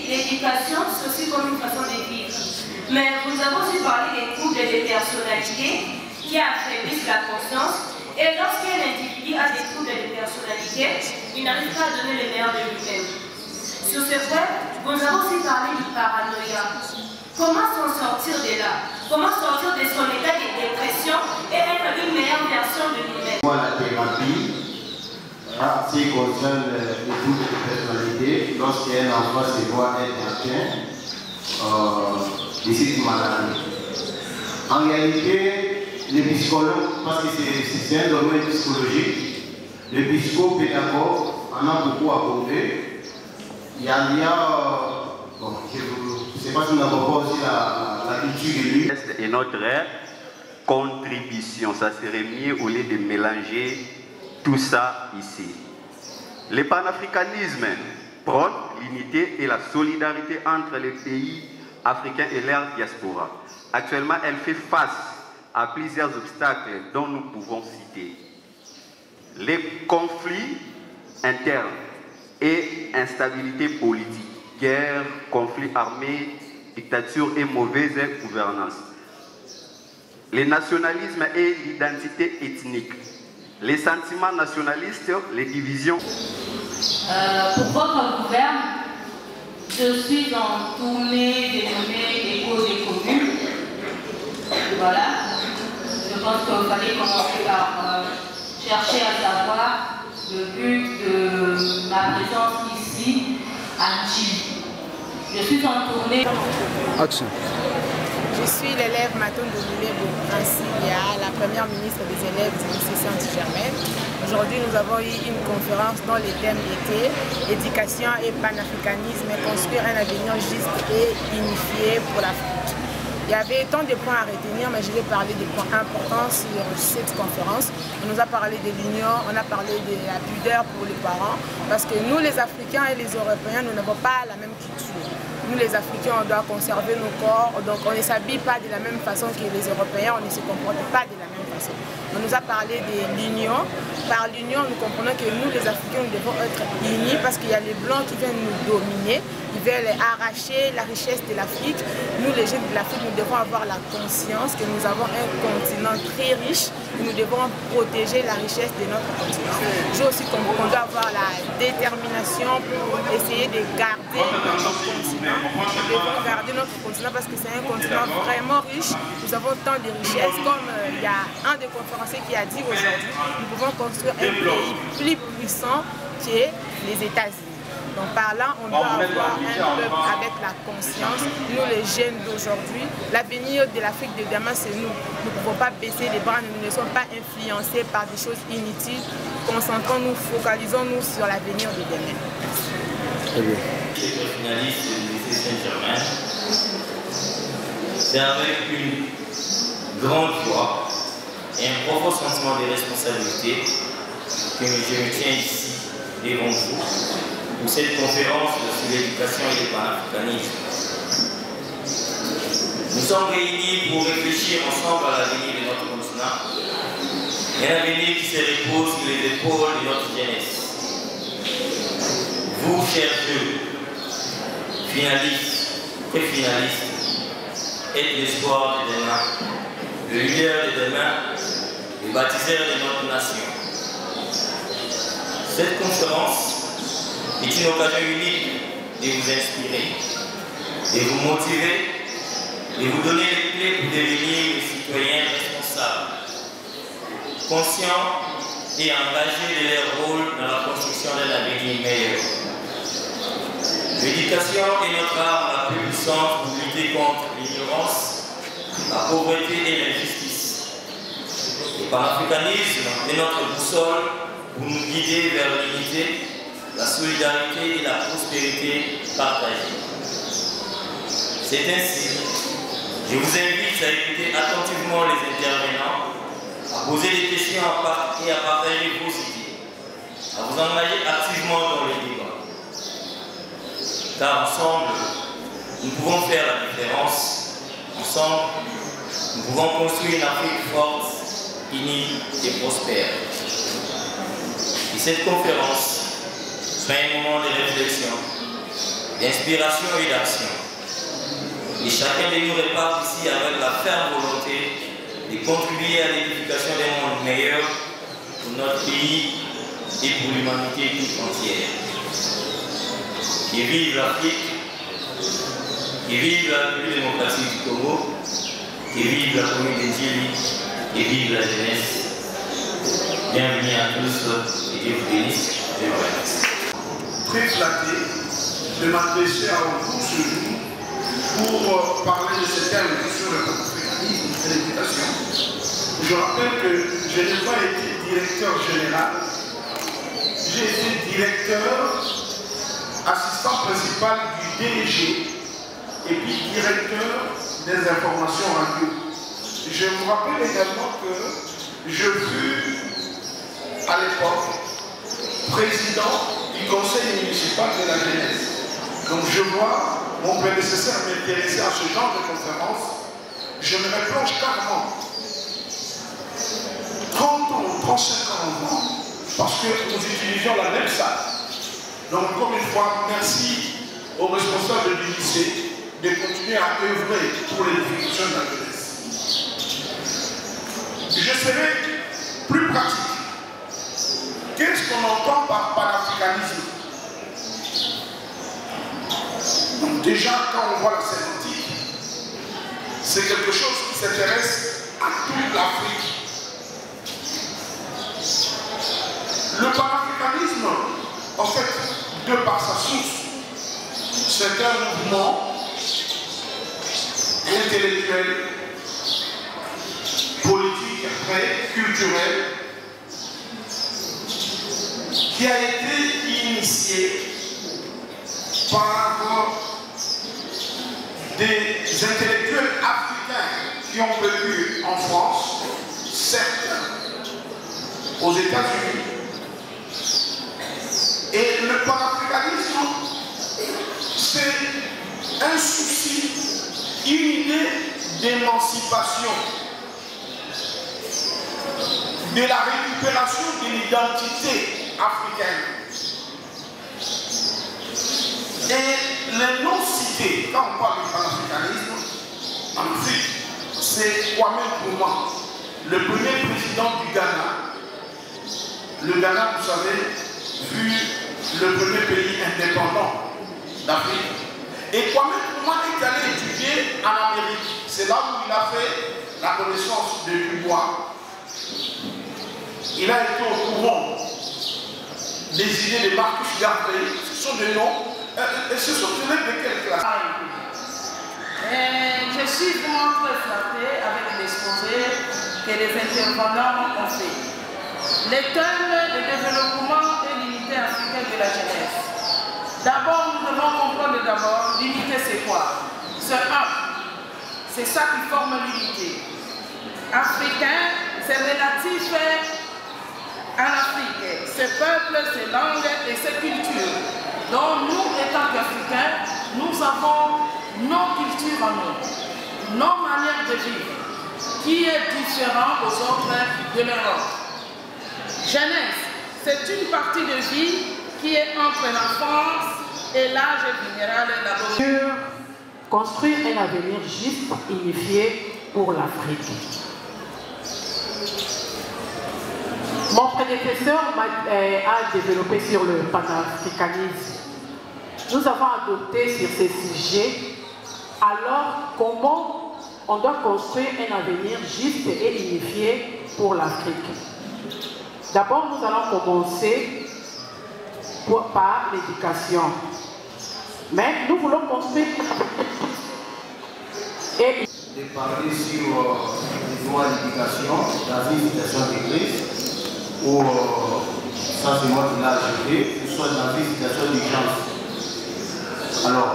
l'éducation, c'est aussi comme une façon de vivre. Mais vous avons aussi parlé des troubles de personnalité qui affaiblissent la conscience. Et lorsqu'un individu a des troubles de personnalité, il n'arrive pas à donner le meilleur de lui-même. Sur ce point, nous avons aussi parlé du paranoïa. Comment s'en sortir de là? Comment sortir de son état de dépression et être une meilleure version de lui-même? La thérapie, ce qui concerne les troubles de personnalité, lorsqu'un enfant se voit être atteint de cette maladie. En réalité, les psychologues, parce que c'est un domaine psychologique, les psychopédagogues en ont beaucoup abordé. Il y a bon, je ne sais pas si nous n'avons pas aussi la culture de lui. Et notre contribution, ça serait mieux au lieu de mélanger tout ça ici. Le panafricanisme prône l'unité et la solidarité entre les pays africains et leur diaspora. Actuellement, elle fait face à plusieurs obstacles dont nous pouvons citer les conflits internes et instabilité politique, guerre, conflits armés, dictature et mauvaise gouvernance, le nationalisme et l'identité ethnique, les sentiments nationalistes, les divisions. Pour votre gouverne, je suis en tournée dénommée des causes et communes. Voilà. Je pense qu'il fallait commencer par chercher à savoir le but de ma présence ici à Chili. Je suis en tournée. Action. Je suis l'élève Maton Domilé Bourg-Princilia, la première ministre des élèves du lycée Sainte-Germaine. Aujourd'hui, nous avons eu une conférence dont les thèmes étaient éducation et panafricanisme, construire un avenir juste et unifié pour l'Afrique. Il y avait tant de points à retenir, mais je vais parler des points importants sur cette conférence. On nous a parlé de l'union, on a parlé de la pudeur pour les parents, parce que nous, les Africains et les Européens, nous n'avons pas la même culture. Nous, les Africains, on doit conserver nos corps, donc on ne s'habille pas de la même façon que les Européens, on ne se comporte pas de la même façon. On nous a parlé de l'union. Par l'union, nous comprenons que nous, les Africains, nous devons être unis parce qu'il y a les Blancs qui viennent nous dominer, ils veulent arracher la richesse de l'Afrique. Nous, les jeunes de l'Afrique, nous devons avoir la conscience que nous avons un continent très riche et nous devons protéger la richesse de notre continent. Je aussi qu'on doit avoir la détermination pour essayer de garder notre continent. Nous devons garder notre continent parce que c'est un continent vraiment riche. Nous avons tant de richesses, comme il y a un des conférenciers qui a dit aujourd'hui, nous pouvons construire un pays plus puissant qui est les États-Unis. Donc par là, on doit avoir un peuple avec la conscience. Nous, les jeunes d'aujourd'hui, l'avenir de l'Afrique de demain, c'est nous. Nous ne pouvons pas baisser les bras, nous ne sommes pas influencés par des choses inutiles. Concentrons-nous, focalisons-nous sur l'avenir de demain. Très bien. Je suis finaliste du lycée Saint-Germain. C'est avec une grande joie et un profond sentiment de responsabilité que je me tiens ici devant vous pour cette conférence sur l'éducation et le panafricanisme. Nous sommes réunis pour réfléchir ensemble à l'avenir de notre continent, un avenir qui se repose sur les épaules de notre jeunesse. Vous, chers jeunes, finalistes et finalistes, êtes l'espoir de demain, le leader de demain, le baptiseur de notre nation. Cette conférence est une occasion unique de vous inspirer, de vous motiver, de vous donner les clés pour devenir des citoyens responsables, conscients et engagés de leur rôle dans la construction d'un avenir meilleur. L'éducation est notre arme la plus puissante pour lutter contre l'ignorance, la pauvreté et l'injustice. Le panafricanisme est notre boussole pour nous guider vers l'unité, la solidarité et la prospérité partagée. C'est ainsi, je vous invite à écouter attentivement les intervenants, à poser des questions et à partager vos idées, à vous engager activement dans les débats. Car ensemble, nous pouvons faire la différence. Ensemble, nous pouvons construire une Afrique forte, unie et prospère. Et cette conférence soit un moment de réflexion, d'inspiration et d'action. Et chacun de nous repart ici avec la ferme volonté de contribuer à l'édification d'un monde meilleur pour notre pays et pour l'humanité tout entière. Et vive l'Afrique, et vive la République démocratique du Congo, et vive la commune d'Indjili, et vive la jeunesse. Bienvenue à tous et Dieu vous bénisse. Je vous remercie. Très flatté de m'adresser à vous ce jour pour parler de ce thème sur le panafricanisme et l'éducation. Je rappelle que je n'ai pas été directeur général, j'ai été directeur, assistant principal du DG et puis directeur des informations radio. Je vous rappelle également que je fus à l'époque président du conseil municipal de la jeunesse. Donc je vois mon prédécesseur m'intéresser à ce genre de conférence. Je me replonge carrément 30 ans, 35 ans avant, parce que nous utilisions la même salle. Donc encore une fois, merci aux responsables du lycée de continuer à œuvrer pour l'édification de la jeunesse. Je serai plus pratique. Qu'est-ce qu'on entend par panafricanisme? Donc déjà, quand on voit la sémantique, c'est quelque chose qui s'intéresse à toute l'Afrique. Le panafricanisme, en fait, de par sa source, c'est un mouvement intellectuel, politique, après, culturel, qui a été initié par des intellectuels africains qui ont vécu en France, certains aux États-Unis. Et le panafricanisme, c'est un souci, une idée d'émancipation, de la récupération de l'identité africaine. Et les noms cités, quand on parle du panafricanisme, en Afrique, c'est Kwame Nkrumah, le premier président du Ghana. Le Ghana, vous savez, fut le premier pays indépendant d'Afrique. Et Kwame Nkrumah est allé étudier en Amérique. C'est là où il a fait la connaissance de Dubois. Il a été au courant des idées de Marcus Garvey. Ce sont des noms. Et ce sont des élèves de quelle classe? Je suis vraiment très flattée avec l'exposé que les intervenants ont fait. Les thèmes de développement et l'unité africaine de la jeunesse. D'abord, nous devons comprendre d'abord l'unité c'est quoi? C'est un. C'est ça qui forme l'unité. Africain, c'est relatif à l'Afrique, ses peuples, ses langues et ses cultures. Donc nous, étant qu'Africains, nous avons nos cultures en nous, nos manières de vivre, qui est différent aux autres de l'Europe. Jeunesse, c'est une partie de vie qui est entre l'enfance et l'âge minéral d'adolescence. Construire un avenir juste, unifié pour l'Afrique. Mon prédécesseur a développé sur le panafricanisme. Nous avons adopté sur ces sujets. Alors, comment on doit construire un avenir juste et unifié pour l'Afrique? D'abord, nous allons commencer par l'éducation. Mais nous voulons construire et de parler sur les droits à l'éducation dans une situation d'église où ça c'est moi qui l'ai ajouté, que ce soit dans une situation d'urgence. Alors,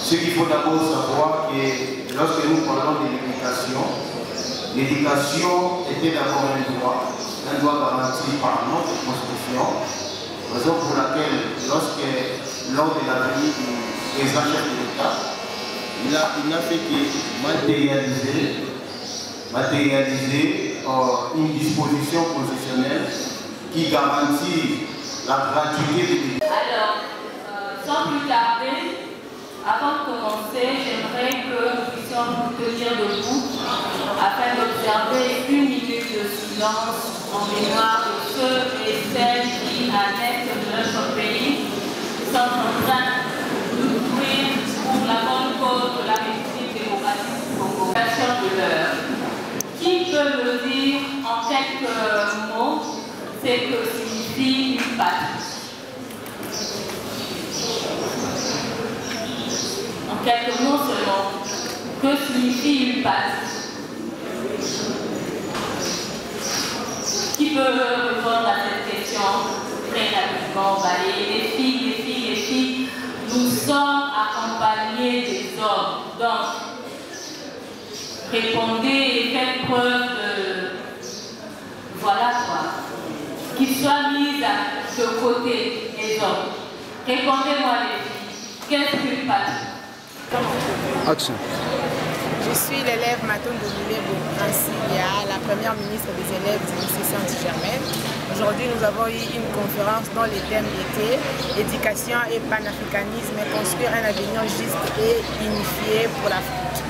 ce qu'il faut d'abord savoir que lorsque nous parlons de l'éducation était d'abord un droit garanti par notre constitution, raison pour laquelle lors de la venue du président chef de l'État, il n'a fait que matérialiser une disposition constitutionnelle qui garantit la gratuité de l'éducation. Alors, sans plus tarder, Avant de commencer, j'aimerais que nous puissions nous tenir debout afin d'observer une minute de silence en mémoire de ceux et celles qui, à l'est de notre pays, sont en train de mourir pour la bonne cause de la République démocratique du Congo. De l'heure. Qui peut me dire en quelques mots ce que signifie une patrie? En quelques mots seulement, que signifie une patrie? Qui peut répondre à cette question très rapidement? Les filles, nous sommes accompagnés des hommes. Donc, répondez et faites preuve de... Voilà quoi. Qu'ils soient mis de côté, les hommes. Répondez-moi les filles. Qu'est-ce qu'une patrie? Action. Je suis l'élève Maton Domilé Princilia, la première ministre des élèves du lycée Saint-Germain. Aujourd'hui, nous avons eu une conférence dont les thèmes étaient éducation et panafricanisme, construire un avenir juste et unifié pour l'Afrique.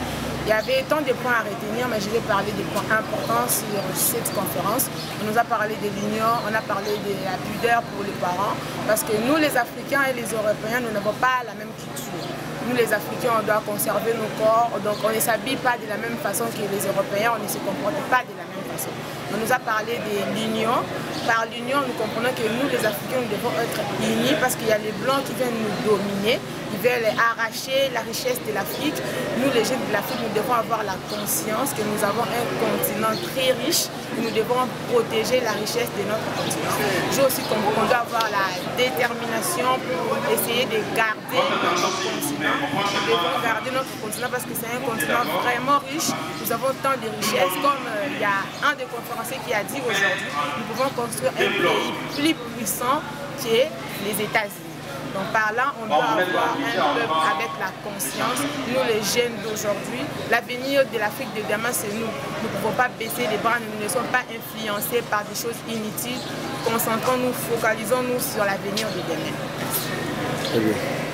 Il y avait tant de points à retenir, mais je vais parler des points importants sur cette conférence. On nous a parlé de l'union, on a parlé de la pudeur pour les parents, parce que nous, les Africains et les Européens, nous n'avons pas la même culture. Nous, les Africains, on doit conserver nos corps, donc on ne s'habille pas de la même façon que les Européens, on ne se comporte pas de la même façon. On nous a parlé de l'union. Par l'union, nous comprenons que nous, les Africains, nous devons être unis parce qu'il y a les Blancs qui viennent nous dominer, ils veulent arracher la richesse de l'Afrique. Nous, les jeunes de l'Afrique, nous devons avoir la conscience que nous avons un continent très riche et nous devons protéger la richesse de notre continent. Je aussi qu'on doit avoir la détermination pour essayer de garder notre continent. Nous devons garder notre continent parce que c'est un continent vraiment riche. Nous avons tant de richesses. Comme il y a un des conférenciers qui a dit aujourd'hui, nous pouvons construire un pays plus puissant que les États-Unis. Donc par là, on doit avoir un peuple avec la conscience. Nous, les jeunes d'aujourd'hui, l'avenir de l'Afrique de demain, c'est nous. Nous ne pouvons pas baisser les bras, nous ne sommes pas influencés par des choses inutiles. Concentrons-nous, focalisons-nous sur l'avenir de demain. Très bien.